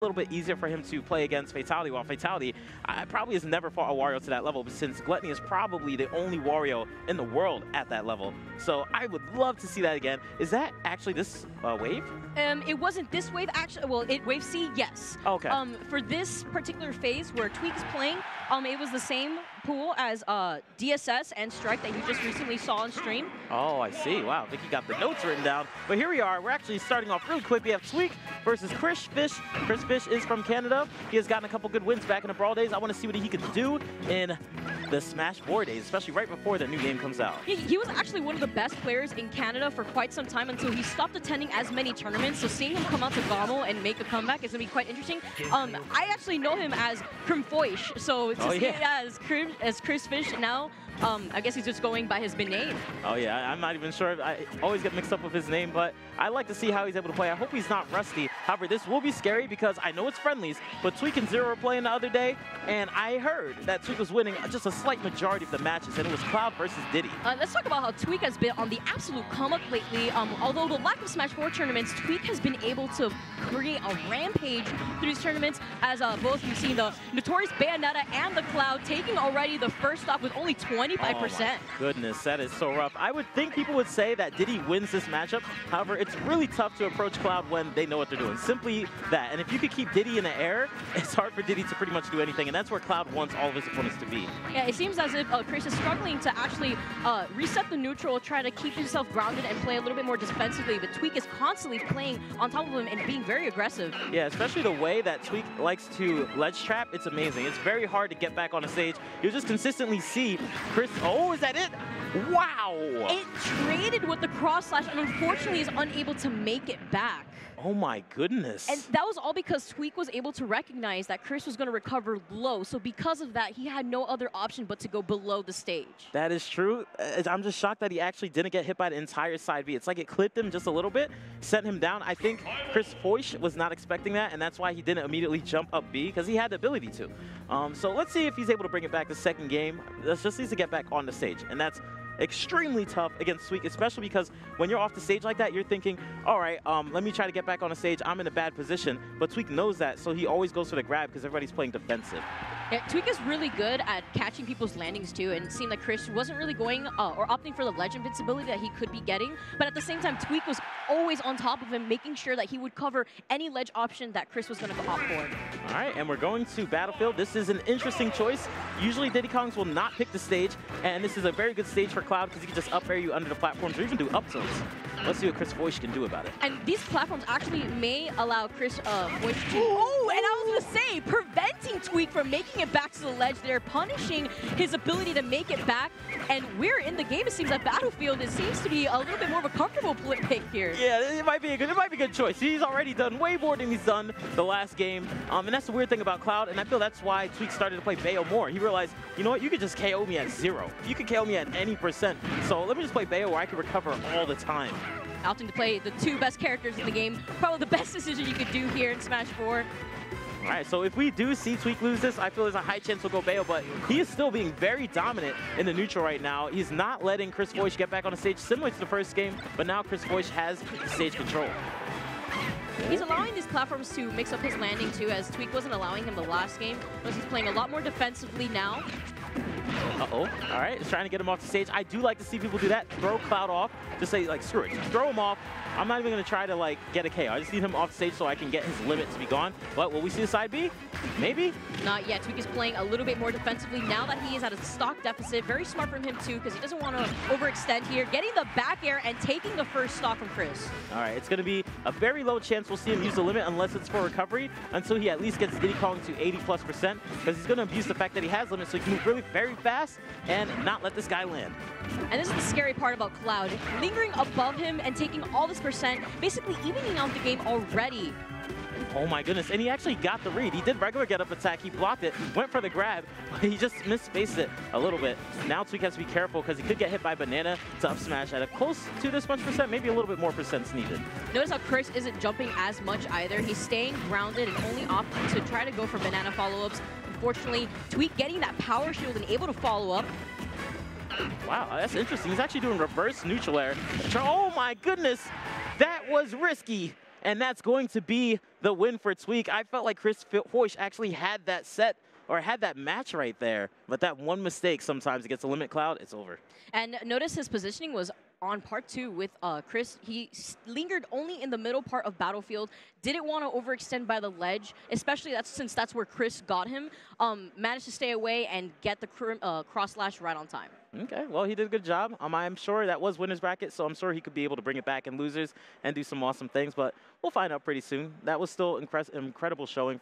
little bit easier for him to play against Fatality, while Fatality probably has never fought a Wario to that level, but since Gluttony is probably the only Wario in the world at that level. So I would love to see that again. Is that actually this wave? It wasn't this wave, actually. Well, wave C, yes. Okay. For this particular phase where Tweek is playing, it was the same pool as DSS and Strike that you just recently saw on stream. Oh, I see. Wow, I think he got the notes written down. But here we are. We're actually starting off really quick. We have Tweek versus Fisch. Fisch is from Canada. He has gotten a couple good wins back in the Brawl days. I want to see what he could do in the Smash 4 days, especially right before the new game comes out. He was actually one of the best players in Canada for quite some time until he stopped attending as many tournaments. So seeing him come out to GOML and make a comeback is going to be quite interesting. I actually know him as Fisch, so to see it as Chris Fisch now, I guess he's just going by his name. Oh yeah, I'm not even sure. I always get mixed up with his name, but I like to see how he's able to play. I hope he's not rusty. However, this will be scary because I know it's friendlies, but Tweek and Zero were playing the other day, and I heard that Tweek was winning just a slight majority of the matches, and it was Cloud versus Diddy. Let's talk about how Tweek has been on the absolute come-up lately. Although the lack of Smash 4 tournaments, Tweek has been able to create a rampage through these tournaments, as both you've seen the notorious Bayonetta and the Cloud taking already the first stop with only 25%. Oh my goodness, that is so rough. I would think people would say that Diddy wins this matchup. However, it's really tough to approach Cloud when they know what they're doing. Simply that. And if you could keep Diddy in the air, it's hard for Diddy to pretty much do anything. And that's where Cloud wants all of his opponents to be. Yeah, it seems as if Chris is struggling to actually reset the neutral, try to keep himself grounded and play a little bit more defensively. But Tweek is constantly playing on top of him and being very aggressive. Yeah, especially the way that Tweek likes to ledge trap. It's amazing. It's very hard to get back on the stage. You'll just consistently see Chris. Oh, is that it? Wow! It traded with the cross slash and unfortunately is unable to make it back. Oh my goodness. And that was all because Tweek was able to recognize that Chris was going to recover low. So because of that, he had no other option but to go below the stage. That is true. I'm just shocked that he actually didn't get hit by the entire side B. It's like it clipped him just a little bit, sent him down. I think Chris Fisch was not expecting that, and that's why he didn't immediately jump up B, because he had the ability to. So let's see if he's able to bring it back the second game. That just needs to get back on the stage, and that's extremely tough against Tweek, especially because when you're off the stage like that, you're thinking, all right, let me try to get back on the stage. I'm in a bad position, but Tweek knows that, so he always goes for the grab because everybody's playing defensive. Yeah, Tweek is really good at catching people's landings too, and it seemed like Chris wasn't really going or opting for the ledge invincibility that he could be getting, but at the same time, Tweek was always on top of him, making sure that he would cover any ledge option that Chris was going to opt for. All right, and we're going to Battlefield. This is an interesting choice. Usually Diddy Kongs will not pick the stage, and this is a very good stage for Cloud because he can just up air you under the platforms or even do up tilts. Let's see what Chris Fisch can do about it. And these platforms actually may allow Chris Fisch to... Oh, and I was going to say, preventing Tweek from making it back to the ledge there, punishing his ability to make it back. And we're in the game. It seems like Battlefield, it seems to be a little bit more of a comfortable pick here. Yeah, it might be a good choice. He's already done way more than he's done the last game. And that's the weird thing about Cloud, and I feel that's why Tweek started to play Bayo more. He realized, you know what, you could just KO me at 0. You could KO me at any %. So let me just play Bayo where I can recover all the time. Opting to play the two best characters in the game. Probably the best decision you could do here in Smash 4. All right, so if we do see Tweek lose this, I feel there's a high chance we'll go Bayo, but he is still being very dominant in the neutral right now. He's not letting Chris Fisch get back on the stage, similar to the first game, but now Chris Fisch has stage control. He's allowing these platforms to mix up his landing too, as Tweek wasn't allowing him the last game. But he's playing a lot more defensively now. Uh-oh. All right, it's trying to get him off the stage. I do like to see people do that. Throw Cloud off. Just say, like, screw it. Just throw him off. I'm not even going to try to, like, get a KO. I just need him off stage so I can get his limit to be gone. But will we see the side B? Maybe? Not yet. Tweek is playing a little bit more defensively now that he is at a stock deficit. Very smart from him, too, because he doesn't want to overextend here. Getting the back air and taking the first stock from Chris. All right, it's going to be a very low chance we'll see him use the limit unless it's for recovery, until he at least gets Diddy Kong to 80+%, because he's going to abuse the fact that he has limits so he can move really very fast and not let this guy land. And this is the scary part about Cloud. Lingering above him and taking all this %, basically evening out the game already. Oh my goodness, and he actually got the read. He did regular get-up attack, he blocked it, went for the grab, but he just misspaced it a little bit. Now Tweek has to be careful because he could get hit by Banana to up smash at a close to this much %, maybe a little bit more % needed. Notice how Chris isn't jumping as much either. He's staying grounded and only opting to try to go for Banana follow-ups. Unfortunately, Tweek getting that power shield and able to follow up. Wow, that's interesting. He's actually doing reverse neutral air. Oh my goodness, that was risky. And that's going to be the win for Tweek. I felt like Chris Fisch actually had that set or had that match right there. But that one mistake sometimes it gets a limit cloud, it's over. And notice his positioning was on part 2 with Chris. He lingered only in the middle part of Battlefield, didn't want to overextend by the ledge, especially since that's where Chris got him. Managed to stay away and get the cross slash right on time. Okay, well, he did a good job. I'm sure that was winner's bracket, so I'm sure he could be able to bring it back in losers and do some awesome things, but we'll find out pretty soon. That was still incredible showing